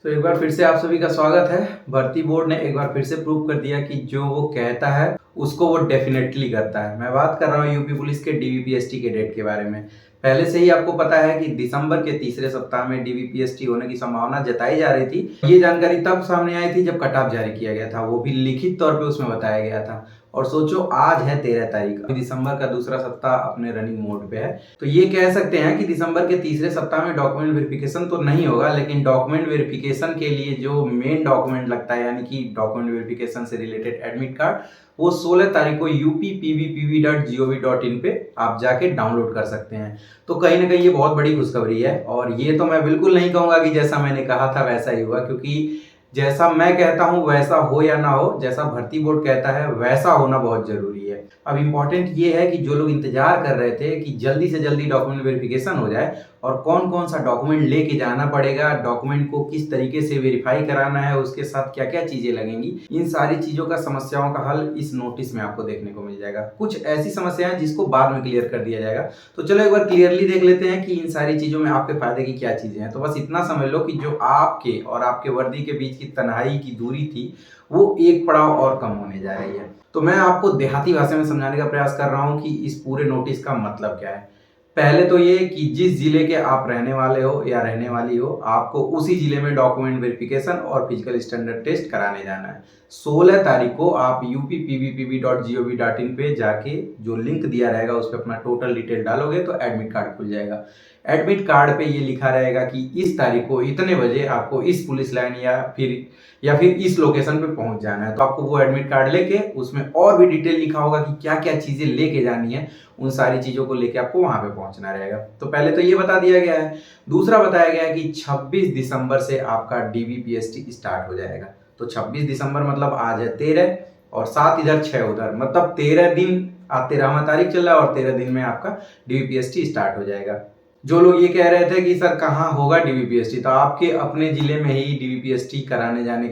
तो एक बार फिर से आप सभी का स्वागत है। भर्ती बोर्ड ने एक बार फिर से प्रूव कर दिया कि जो वो कहता है उसको वो डेफिनेटली करता है। मैं बात कर रहा हूँ यूपी पुलिस के डीवीपीएसटी के डेट के बारे में। पहले से ही आपको पता है कि दिसंबर के तीसरे सप्ताह में डीवीपीएसटी होने की संभावना जताई जा रही थी। ये जानकारी तब सामने आई थी जब कट ऑफ जारी किया गया था, वो भी लिखित तौर पे उसमें बताया गया था। और सोचो आज है 13 तारीख, दिसंबर का दूसरा सप्ताह अपने रनिंग मोड पे है। तो ये कह सकते हैं कि दिसंबर के तीसरे सप्ताह में डॉक्यूमेंट वेरिफिकेशन तो नहीं होगा, लेकिन डॉक्यूमेंट वेरिफिकेशन के लिए जो मेन डॉक्यूमेंट लगता है यानी कि डॉक्यूमेंट वेरिफिकेशन से रिलेटेड एडमिट कार्ड, वो 16 तारीख को uppv.gov.in पे आप जाके डाउनलोड कर सकते हैं। तो कहीं ना कहीं ये बहुत बड़ी खुशखबरी है। और ये तो मैं बिल्कुल नहीं कहूंगा कि जैसा मैंने कहा था वैसा ही हुआ, क्योंकि जैसा मैं कहता हूं वैसा हो या ना हो, जैसा भर्ती बोर्ड कहता है वैसा होना बहुत जरूरी है। अब इम्पोर्टेंट ये है कि जो लोग इंतजार कर रहे थे कि जल्दी से जल्दी डॉक्यूमेंट वेरिफिकेशन हो जाए और कौन कौन सा डॉक्यूमेंट लेके जाना पड़ेगा, डॉक्यूमेंट को किस तरीके से वेरीफाई कराना है, उसके साथ क्या क्या चीजें लगेंगी, इन सारी चीजों का समस्याओं का हल इस नोटिस में आपको देखने को मिल जाएगा। कुछ ऐसी समस्याएं जिसको बाद में क्लियर कर दिया जाएगा। तो चलो एक बार क्लियरली देख लेते हैं कि इन सारी चीजों में आपके फायदे की क्या चीजें हैं। तो बस इतना समझ लो कि जो आपके और आपके वर्दी के बीच की तन्हाई की दूरी थी वो एक पड़ाव और कम होने जा रही है। तो मैं आपको देहाती भाषा में समझाने का प्रयास कर रहा हूं कि इस पूरे नोटिस का मतलब क्या है। पहले तो ये कि जिस जिले के आप रहने वाले हो या रहने वाली हो, आपको उसी जिले में डॉक्यूमेंट वेरिफिकेशन और फिजिकल स्टैंडर्ड टेस्ट कराने जाना है। 16 तारीख को आप uppv.gov.in पे जाके जो लिंक दिया रहेगा उस पर अपना टोटल डिटेल डालोगे तो एडमिट कार्ड खुल जाएगा। एडमिट कार्ड पे ये लिखा रहेगा कि इस तारीख को इतने बजे आपको इस पुलिस लाइन या फिर इस लोकेशन पे पहुंच जाना है। तो आपको वो एडमिट कार्ड लेके उसमें और भी डिटेल लिखा होगा कि क्या क्या चीजें लेके जानी है, उन सारी चीजों को लेके आपको वहां पे पहुंचना रहेगा। तो पहले तो ये बता दिया गया है। दूसरा बताया गया है कि 26 दिसंबर से आपका डीवीपीएसटी स्टार्ट हो जाएगा। तो 26 दिसंबर मतलब आज है 13 और 7 इधर 6 उधर, मतलब 13 दिन, आज 13वां तारीख चल रहा है और 13 दिन में आपका डीवीपीएसटी स्टार्ट हो जाएगा। जो लोग ये कह रहे थे कि सर कहाँ होगा डीवीपीएसटी, तो आपके अपने जिले में ही डीवीपीएसटी कराने जाने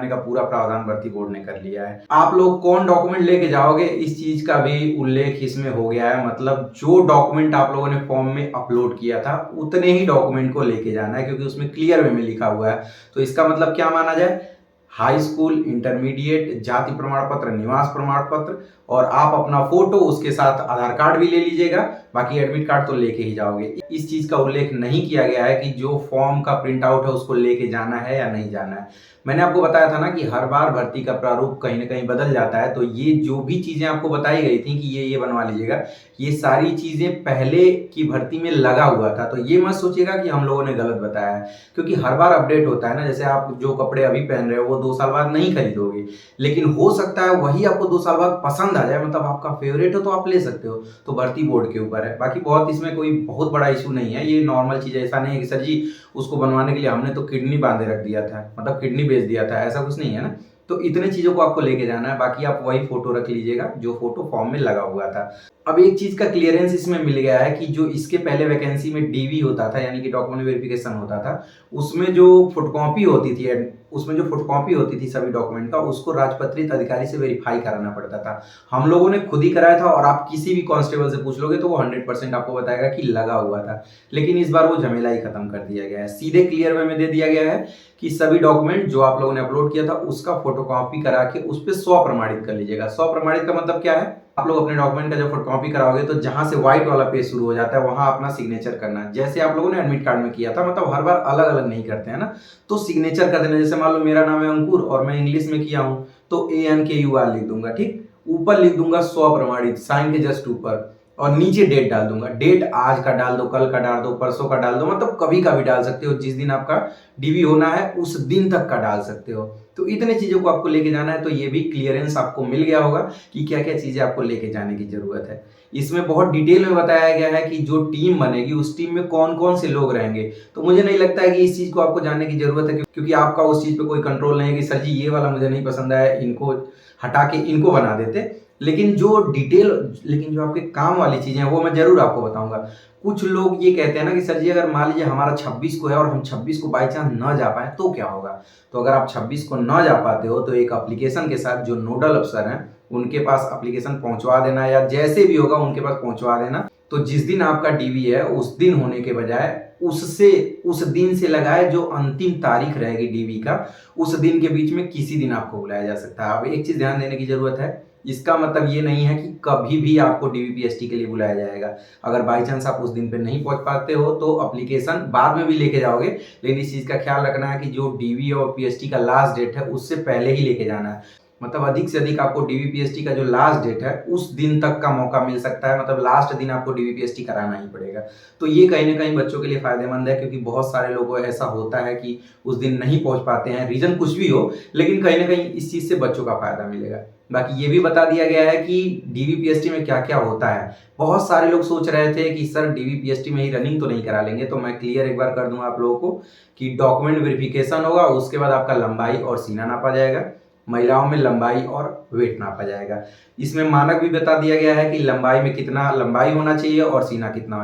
का पूरा प्रावधान भर्ती बोर्ड ने कर लिया है। आप लोग कौन डॉक्यूमेंट लेके जाओगे इस चीज का भी उल्लेख इसमें हो गया है। मतलब जो डॉक्यूमेंट आप लोगों ने फॉर्म में अपलोड किया था उतने ही डॉक्यूमेंट को लेके जाना है, क्योंकि उसमें क्लियर वे में लिखा हुआ है। तो इसका मतलब क्या माना जाए, हाई स्कूल, इंटरमीडिएट, जाति प्रमाण पत्र, निवास प्रमाण पत्र और आप अपना फोटो, उसके साथ आधार कार्ड भी ले लीजिएगा। बाकी एडमिट कार्ड तो लेके ही जाओगे। इस चीज का उल्लेख नहीं किया गया है कि जो फॉर्म का प्रिंट आउट है उसको लेके जाना है या नहीं जाना है। मैंने आपको बताया था ना कि हर बार भर्ती का प्रारूप कहीं ना कहीं बदल जाता है। तो ये जो भी चीजें आपको बताई गई थी कि ये बनवा लीजिएगा, ये सारी चीजें पहले की भर्ती में लगा हुआ था। तो ये मत सोचिएगा कि हम लोगों ने गलत बताया है, क्योंकि हर बार अपडेट होता है ना। जैसे आप जो कपड़े अभी पहन रहे हो वो 2 साल बाद नहीं खरीदोगे, लेकिन हो सकता है वही आपको 2 साल बाद पसंद आ जाए, मतलब आपका फेवरेट हो तो आप ले सकते हो। तो भर्ती बोर्ड के ऊपर है। बाकी बहुत इसमें कोई बहुत बड़ा इशू नहीं है, ये नॉर्मल चीज है। ऐसा नहीं है कि सर जी उसको बनवाने के लिए हमने तो किडनी बांधे रख दिया था, मतलब किडनी बेच दिया था, ऐसा कुछ नहीं है ना। तो इतने चीजों को आपको लेके जाना है। बाकी आप वही फोटो रख लीजिएगा जो फोटो फॉर्म में लगा हुआ था। अब एक चीज का क्लियरेंस इसमें मिल गया है कि जो इसके पहले वैकेंसी में डीवी होता था यानी कि डॉक्यूमेंट वेरिफिकेशन होता था, उसमें जो फुटकॉपी होती थी सभी डॉक्यूमेंट का, उसको राजपत्रित अधिकारी से वेरीफाई कराना पड़ता था। हम लोगों ने खुद ही कराया था और आप किसी भी कांस्टेबल से पूछ लोगे तो वो 100% आपको बताएगा कि लगा हुआ था। लेकिन इस बार वो झमेला ही खत्म कर दिया गया है। सीधे क्लियर वे में दे दिया गया है कि सभी डॉक्यूमेंट जो आप लोगों ने अपलोड किया था उसका फोटोकॉपी करा के उस पर 100 प्रमाणित कर लीजिएगा। 100 प्रमाणित का मतलब क्या है, आप लोग अपने डॉक्यूमेंट का जब फोटोकॉपी कराओगे तो जहां से व्हाइट वाला पेज शुरू हो जाता है वहां अपना सिग्नेचर करना है, जैसे आप लोगों ने एडमिट कार्ड में किया था। मतलब हर बार अलग अलग नहीं करते हैं ना, तो सिग्नेचर कर देना। जैसे मान लो मेरा नाम है अंकुर और मैं इंग्लिश में किया हूं तो ANKUR लिख दूंगा, ठीक। ऊपर लिख दूंगा 100 प्रमाणित, साइन के जस्ट ऊपर, और नीचे डेट डाल दूंगा। डेट आज का डाल दो, कल का डाल दो, परसों का डाल दो, मतलब कभी का भी डाल सकते हो। जिस दिन आपका डीवी होना है उस दिन तक का डाल सकते हो। तो इतने चीजों को आपको लेके जाना है। तो ये भी क्लियरेंस आपको मिल गया होगा कि क्या क्या चीजें आपको लेके जाने की जरूरत है। इसमें बहुत डिटेल में बताया गया है कि जो टीम बनेगी उस टीम में कौन कौन से लोग रहेंगे। तो मुझे नहीं लगता है कि इस चीज को आपको जानने की जरूरत है, क्योंकि आपका उस चीज पे कोई कंट्रोल नहीं है कि सर जी ये वाला मुझे नहीं पसंद आया, इनको हटा के इनको बना देते। लेकिन जो आपके काम वाली चीजें हैं वो मैं जरूर आपको बताऊंगा। कुछ लोग ये कहते हैं ना कि सर जी अगर मान लीजिए हमारा 26 को है और हम 26 को बाई चांस न जा पाए तो क्या होगा। तो अगर आप 26 को न जा पाते हो तो एक एप्लीकेशन के साथ जो नोडल अफसर हैं उनके पास एप्लीकेशन पहुंचवा देना, या जैसे भी होगा उनके पास पहुंचवा देना। तो जिस दिन आपका डीवी है उस दिन होने के बजाय उससे उस दिन से लगाए जो अंतिम तारीख रहेगी डीवी का, उस दिन के बीच में किसी दिन आपको बुलाया जा सकता है। अब एक चीज ध्यान देने की जरूरत है, इसका मतलब ये नहीं है कि कभी भी आपको डीवीपीएसटी के लिए बुलाया जाएगा। अगर बाई चांस आप उस दिन पे नहीं पहुंच पाते हो तो अप्लीकेशन बाद में भी लेके जाओगे, लेकिन इस चीज का ख्याल रखना है कि जो डीवी और पीएसटी का लास्ट डेट है उससे पहले ही लेके जाना है। मतलब अधिक से अधिक आपको डीवीपीएसटी का जो लास्ट डेट है उस दिन तक का मौका मिल सकता है, मतलब लास्ट दिन आपको डीवीपीएसटी कराना ही पड़ेगा। तो ये कहीं ना कहीं बच्चों के लिए फायदेमंद है, क्योंकि बहुत सारे लोगों को ऐसा होता है कि उस दिन नहीं पहुंच पाते हैं, रीजन कुछ भी हो, लेकिन कहीं ना कहीं इस चीज से बच्चों का फायदा मिलेगा। बाकी ये भी बता दिया गया है कि डीवीपीएसटी में क्या क्या होता है। बहुत सारे लोग सोच रहे थे कि सर डीवीपीएसटी में ही रनिंग तो नहीं करा लेंगे, तो मैं क्लियर एक बार कर दूंगा आप लोगों को कि डॉक्यूमेंट वेरिफिकेशन होगा, उसके बाद आपका लंबाई और सीना नापा जाएगा, महिलाओं में लंबाई और वेट नापा जाएगा। इसमें मानक भी बता दिया गया है कि लंबाई में कितना लंबाई होना चाहिए और सीना कितना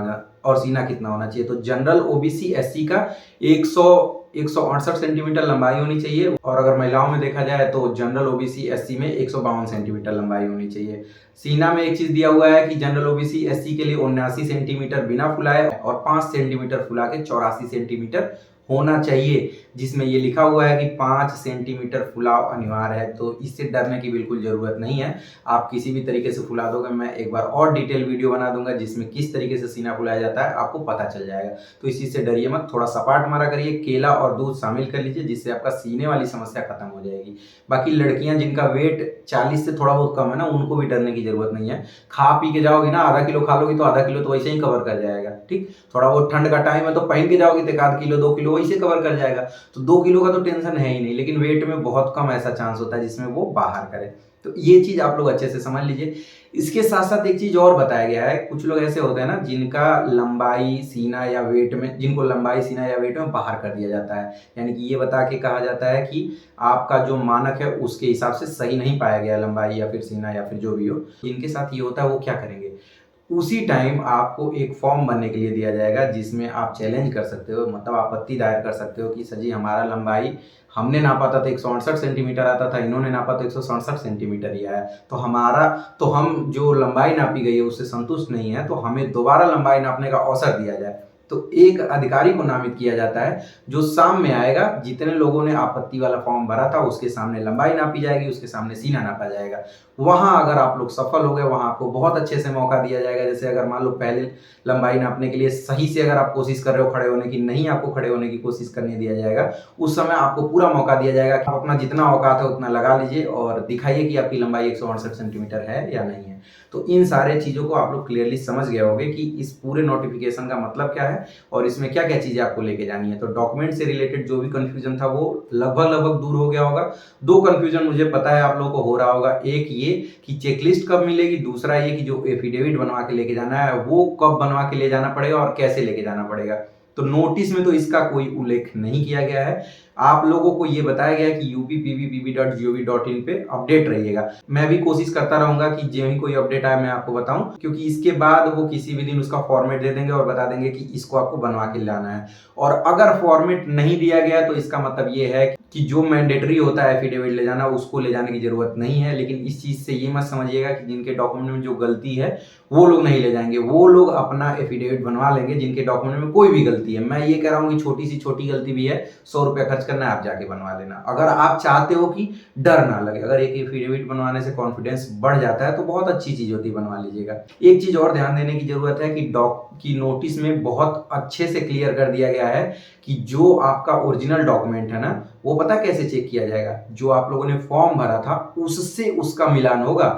होना चाहिए। तो जनरल ओबीसी एससी का 168 सेंटीमीटर लंबाई होनी चाहिए, और अगर महिलाओं में देखा जाए तो जनरल ओबीसी एससी में 152 सेंटीमीटर लंबाई होनी चाहिए। सीना में एक चीज दिया हुआ है कि जनरल ओबीसी एससी के लिए 79 सेंटीमीटर बिना फुलाए और 5 सेंटीमीटर फुला के 84 सेंटीमीटर होना चाहिए, जिसमें ये लिखा हुआ है कि 5 सेंटीमीटर फुलाव अनिवार्य है। तो इससे डरने की बिल्कुल जरूरत नहीं है, आप किसी भी तरीके से फुला दोगे। मैं एक बार और डिटेल वीडियो बना दूंगा जिसमें किस तरीके से सीना फुलाया जाता है, आपको पता चल जाएगा। तो इस चीज से डरिए मत, थोड़ा सपाट मारा करिए, केला और दूध शामिल कर लीजिए, जिससे आपका सीने वाली समस्या खत्म हो जाएगी। बाकी लड़कियां जिनका वेट 40 से थोड़ा बहुत कम है ना, उनको भी डरने की जरूरत नहीं है। खा पी के जाओगी ना, आधा किलो खा लोगी तो आधा किलो तो वैसे ही कवर कर जाएगा। ठीक, थोड़ा बहुत ठंड का टाइम है तो पहन के जाओगी तो 1 किलो 2 किलो वैसे कवर कर जाएगा। तो 2 किलो का तो टेंशन है ही नहीं, लेकिन वेट में बहुत कम ऐसा चांस होता है जिसमें वो बाहर करे। तो ये चीज आप लोग अच्छे से समझ लीजिए। इसके साथ साथ एक चीज और बताया गया है, कुछ लोग ऐसे होते हैं ना जिनका लंबाई सीना या वेट में, जिनको लंबाई सीना या वेट में बाहर कर दिया जाता है, यानी कि ये बता के कहा जाता है कि आपका जो मानक है उसके हिसाब से सही नहीं पाया गया लंबाई या फिर सीना या फिर जो भी हो। जिनके साथ ये होता है वो क्या करेंगे, उसी टाइम आपको एक फॉर्म भरने के लिए दिया जाएगा जिसमें आप चैलेंज कर सकते हो, मतलब आपत्ति दायर कर सकते हो कि सर जी हमारा लंबाई हमने नापा था तो 168 सेंटीमीटर आता था, इन्होंने नापा तो 167 सेंटीमीटर ही आया, तो हम जो लंबाई नापी गई है उससे संतुष्ट नहीं है, तो हमें दोबारा लंबाई नापने का अवसर दिया जाए। तो एक अधिकारी को नामित किया जाता है जो शाम में आएगा, जितने लोगों ने आपत्ति वाला फॉर्म भरा था उसके सामने लंबाई नापी जाएगी, उसके सामने सीना नापा जाएगा। वहां अगर आप लोग सफल हो गए, वहां आपको बहुत अच्छे से मौका दिया जाएगा। जैसे अगर मान लो पहले लंबाई नापने के लिए सही से अगर आप कोशिश कर रहे हो खड़े होने की, नहीं आपको खड़े होने की कोशिश करने दिया जाएगा, उस समय आपको पूरा मौका दिया जाएगा कि आप अपना जितना औकात है उतना लगा लीजिए और दिखाइए कि आपकी लंबाई 168 सेंटीमीटर है या नहीं है। तो इन सारे चीजों को आप लोग क्लियरली समझ गए होंगे कि इस पूरे नोटिफिकेशन का मतलब क्या है और इसमें क्या क्या चीजें आपको लेके जानी है। तो डॉक्यूमेंट से रिलेटेड जो भी कंफ्यूजन था वो लगभग दूर हो गया होगा। 2 कंफ्यूजन मुझे पता है आप लोगों को हो रहा होगा, एक ये कि चेकलिस्ट कब मिलेगी, दूसरा ये कि जो एफिडेविट बनवा के लेके जाना है वो कब बनवा के ले जाना पड़ेगा और कैसे लेके जाना पड़ेगा। तो नोटिस में तो इसका कोई उल्लेख नहीं किया गया है। आप लोगों को ये बताया गया है कि uppbb.gov.in पे अपडेट रहिएगा। मैं भी कोशिश करता रहूंगा कि जो ही कोई अपडेट आए मैं आपको बताऊं, क्योंकि इसके बाद वो किसी भी दिन उसका फॉर्मेट दे देंगे और बता देंगे कि इसको आपको बनवा के लाना है। और अगर फॉर्मेट नहीं दिया गया तो इसका मतलब ये है कि जो मैंडेटरी होता है एफिडेविट ले जाना, उसको ले जाने की जरूरत नहीं है। लेकिन इस चीज से ये मत समझिएगा कि जिनके डॉक्यूमेंट में जो गलती है वो लोग नहीं ले जाएंगे, वो लोग अपना एफिडेविट बनवा लेंगे जिनके डॉक्यूमेंट में कोई भी गलती है। मैं ये कह रहा हूँ कि छोटी सी छोटी गलती भी है, 100 रुपया खर्च करना है, आप जाके बनवा लेना। अगर आप चाहते हो कि डर ना लगे, अगर एक एफिडेविट बनवाने से कॉन्फिडेंस बढ़ जाता है तो बहुत अच्छी चीज होती है, बनवा लीजिएगा। एक चीज और ध्यान देने की जरूरत है कि नोटिस में बहुत अच्छे से क्लियर कर दिया गया है कि जो आपका ओरिजिनल डॉक्यूमेंट है ना, वो पता कैसे चेक किया जाएगा, जो आप लोगों ने फॉर्म भरा था उससे उसका मिलान होगा।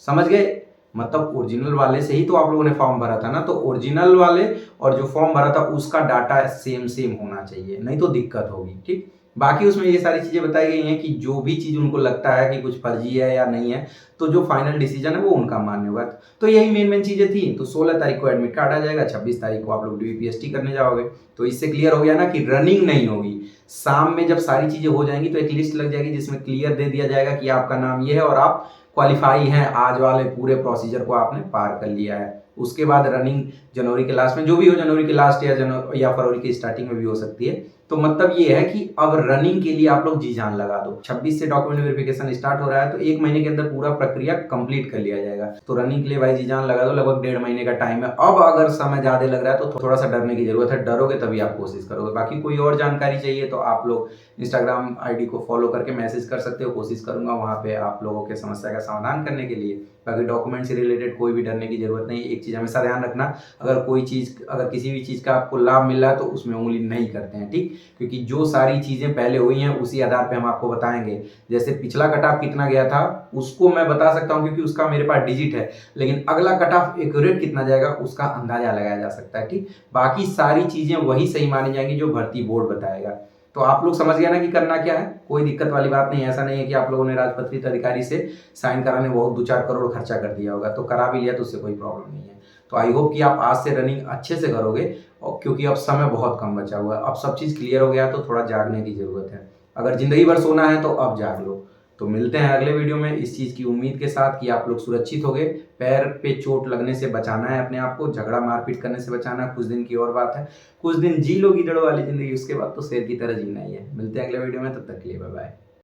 समझ गए, मतलब ओरिजिनल वाले से ही तो आप लोगों ने फॉर्म भरा था ना, तो ओरिजिनल वाले और जो फॉर्म भरा था उसका डाटा सेम होना चाहिए, नहीं तो दिक्कत होगी। ठीक, बाकी उसमें ये सारी चीजें बताई गई हैं कि जो भी चीज उनको लगता है कि कुछ फर्जी है या नहीं है, तो जो फाइनल डिसीजन है वो उनका मान्य होगा। तो यही मेन चीजें थी। तो 16 तारीख को एडमिट कार्ड आ जाएगा, 26 तारीख को आप लोग डीवीपीएसटी करने जाओगे। तो इससे क्लियर हो गया ना कि रनिंग नहीं होगी। शाम में जब सारी चीजें हो जाएंगी तो एक लिस्ट लग जाएगी जिसमें क्लियर दे दिया जाएगा कि आपका नाम ये है और आप क्वालिफाई हैं, आज वाले पूरे प्रोसीजर को आपने पार कर लिया है। उसके बाद रनिंग जनवरी के लास्ट में, जो भी हो, जनवरी के लास्ट या फरवरी की स्टार्टिंग में भी हो सकती है, तो मतलब ये है कि अब रनिंग के लिए आप लोग जी जान लगा दो। 26 से डॉक्यूमेंट वेरिफिकेशन स्टार्ट हो रहा है, तो 1 महीने के अंदर पूरा प्रक्रिया कंप्लीट कर लिया जाएगा। तो रनिंग के लिए भाई जी जान लगा दो, लगभग 1.5 महीने का टाइम है। अब अगर समय ज़्यादा लग रहा है तो थोड़ा सा डरने की जरूरत है, डरोगे तभी आप कोशिश करोगे। बाकी कोई और जानकारी चाहिए तो आप लोग इंस्टाग्राम आईडी को फॉलो करके मैसेज कर सकते हो, कोशिश करूंगा वहाँ पे आप लोगों के समस्या का समाधान करने के लिए। बाकी डॉक्यूमेंट से रिलेटेड कोई भी डरने की जरूरत नहीं। एक चीज़ हमेशा ध्यान रखना, अगर किसी भी चीज़ का आपको लाभ मिल रहा है तो उसमें उंगली नहीं करते हैं, ठीक। क्योंकि जो सारी चीज़ें पहले हुई हैं उसी आधार पे हम आपको बताएंगे। जैसे पिछला कट ऑफ कितना गया था उसको मैं बता सकता हूँ क्योंकि उसका मेरे पास डिजिट है, लेकिन अगला कट ऑफ एक्यूरेट कितना जाएगा उसका अंदाजा लगाया जा सकता है, ठीक। बाकी सारी चीज़ें वही सही मानी जाएंगी जो भर्ती बोर्ड बताएगा। तो आप लोग समझ गए ना कि करना क्या है, कोई दिक्कत वाली बात नहीं है। ऐसा नहीं है कि आप लोगों ने राजपत्रित अधिकारी से साइन कराने बहुत 2-4 करोड़ खर्चा कर दिया होगा, तो करा भी लिया तो उससे कोई प्रॉब्लम नहीं है। तो आई होप कि आप आज से रनिंग अच्छे से करोगे, और क्योंकि अब समय बहुत कम बचा हुआ है, अब सब चीज़ क्लियर हो गया तो थोड़ा जागने की ज़रूरत है। अगर ज़िंदगी भर सोना है तो अब जाग लो। तो मिलते हैं अगले वीडियो में इस चीज़ की उम्मीद के साथ कि आप लोग सुरक्षित होंगे। पैर पे चोट लगने से बचाना है अपने आप को, झगड़ा मारपीट करने से बचाना है, कुछ दिन की और बात है। कुछ दिन जी लो गीदड़ वाली ज़िंदगी, उसके बाद तो शेर की तरह जीना ही है। मिलते हैं अगले वीडियो में, तब तक के लिए बाय बाय।